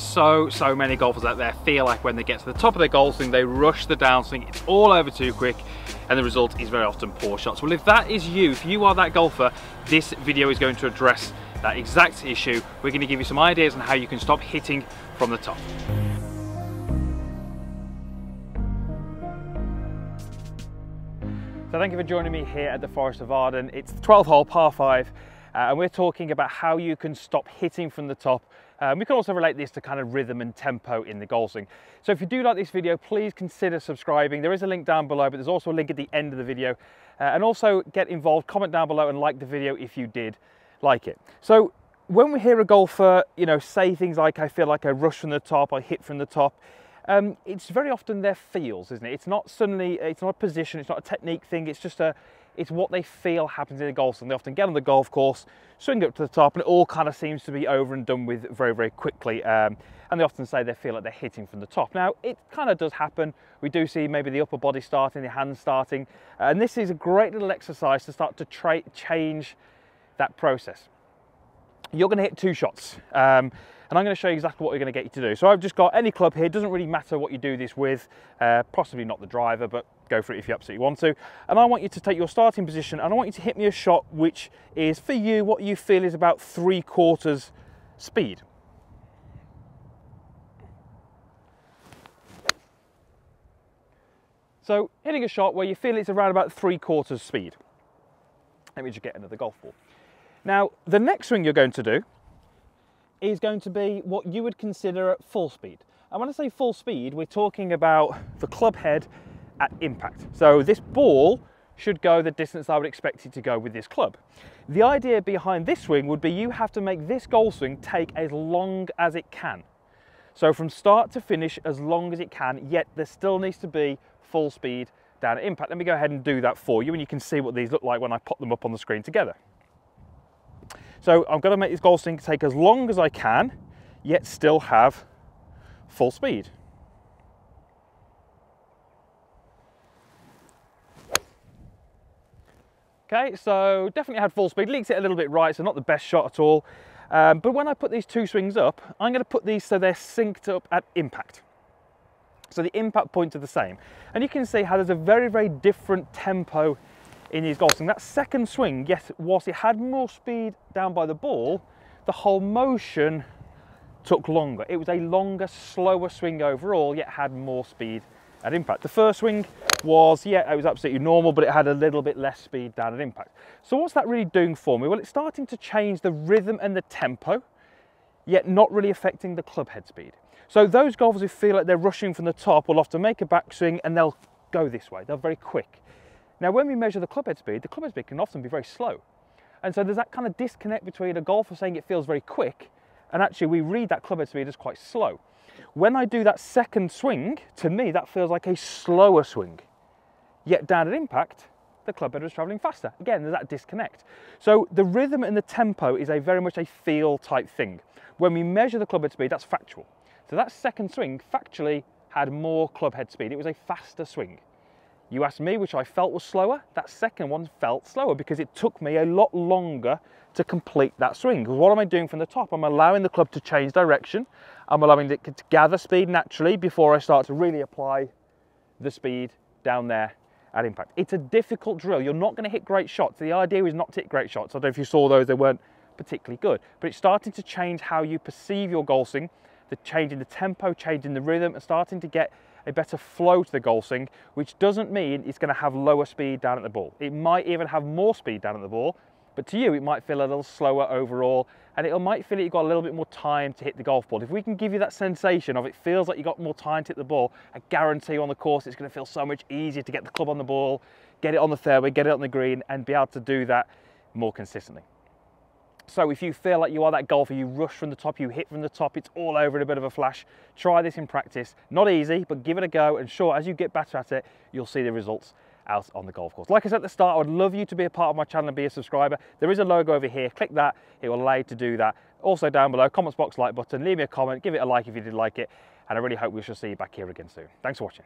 So many golfers out there feel like when they get to the top of their golf swing, they rush the downswing, it's all over too quick, and the result is very often poor shots. Well, if that is you, if you are that golfer, this video is going to address that exact issue. We're going to give you some ideas on how you can stop hitting from the top. So thank you for joining me here at the Forest of Arden. It's the 12th hole, par 5, and we're talking about how you can stop hitting from the top. We can also relate this to kind of rhythm and tempo in the golf swing. So if you do like this video, please consider subscribing. There is a link down below, but there's also a link at the end of the video. And also get involved, comment down below and like the video if you did like it. So when we hear a golfer, say things like, I feel like I rush from the top, I hit from the top, it's very often their feels, isn't it? It's not a position, it's not a technique thing, it's what they feel happens in the golf swing. They often get on the golf course, swing up to the top, and it all kind of seems to be over and done with very, very quickly. And they often say they feel like they're hitting from the top. Now, it kind of does happen. We do see maybe the upper body starting, the hands starting, and this is a great little exercise to start to change that process. You're going to hit 2 shots. And I'm going to show you exactly what we're going to get you to do. So I've just got any club here. It doesn't really matter what you do this with, possibly not the driver, but go for it if you absolutely want to. And I want you to take your starting position and I want you to hit me a shot which is, for you, what you feel is about 3/4 speed. So hitting a shot where you feel it's around about 3/4 speed. Let me just get another golf ball. Now, the next swing you're going to do is going to be what you would consider at full speed. And when I say full speed, we're talking about the club head at impact. So this ball should go the distance I would expect it to go with this club. The idea behind this swing would be you have to make this golf swing take as long as it can. So from start to finish, as long as it can, yet there still needs to be full speed down at impact. Let me go ahead and do that for you, and you can see what these look like when I pop them up on the screen together. So I'm going to make this golf swing take as long as I can, yet still have full speed. Okay, so definitely had full speed, leaks it a little bit right, so not the best shot at all. But when I put these 2 swings up, I'm going to put these so they're synced up at impact. So the impact points are the same. And you can see how there's a very, very different tempo in these golf swings. That second swing, yes, whilst it had more speed down by the ball, the whole motion took longer. It was a longer, slower swing overall, yet had more speed at impact. The first swing was, yeah, it was absolutely normal, but it had a little bit less speed down at impact. So what's that really doing for me? Well, it's starting to change the rhythm and the tempo, yet not really affecting the club head speed. So those golfers who feel like they're rushing from the top will often make a backswing and they'll go this way. They're very quick. Now, when we measure the club head speed can often be very slow. And so there's that kind of disconnect between a golfer saying it feels very quick, and actually we read that club head speed as quite slow. When I do that second swing, to me, that feels like a slower swing. Yet down at impact, the club head was traveling faster. Again, there's that disconnect. So the rhythm and the tempo is very much a feel type thing. When we measure the club head speed, that's factual. So that second swing factually had more club head speed. It was a faster swing. You asked me, which I felt was slower. That second one felt slower because it took me a lot longer to complete that swing. Because what am I doing from the top? I'm allowing the club to change direction. I'm allowing it to gather speed naturally before I start to really apply the speed down there at impact. It's a difficult drill. You're not going to hit great shots. The idea is not to hit great shots. I don't know if you saw those, they weren't particularly good. But it's starting to change how you perceive your golf swing, the change in the tempo, change in the rhythm, and starting to get a better flow to the golf swing, which doesn't mean it's going to have lower speed down at the ball. It might even have more speed down at the ball, but to you it might feel a little slower overall, and it might feel that you've got a little bit more time to hit the golf ball. If we can give you that sensation of it feels like you've got more time to hit the ball, I guarantee you on the course it's going to feel so much easier to get the club on the ball, get it on the fairway, get it on the green, and be able to do that more consistently. So if you feel like you are that golfer, you rush from the top, you hit from the top, it's all over in a bit of a flash, try this in practice. Not easy, but give it a go, and sure, as you get better at it, you'll see the results out on the golf course. Like I said at the start, I would love you to be a part of my channel and be a subscriber. There is a logo over here, click that, it will allow you to do that. Also down below, comments box, like button, leave me a comment, give it a like if you did like it, and I really hope we shall see you back here again soon. Thanks for watching.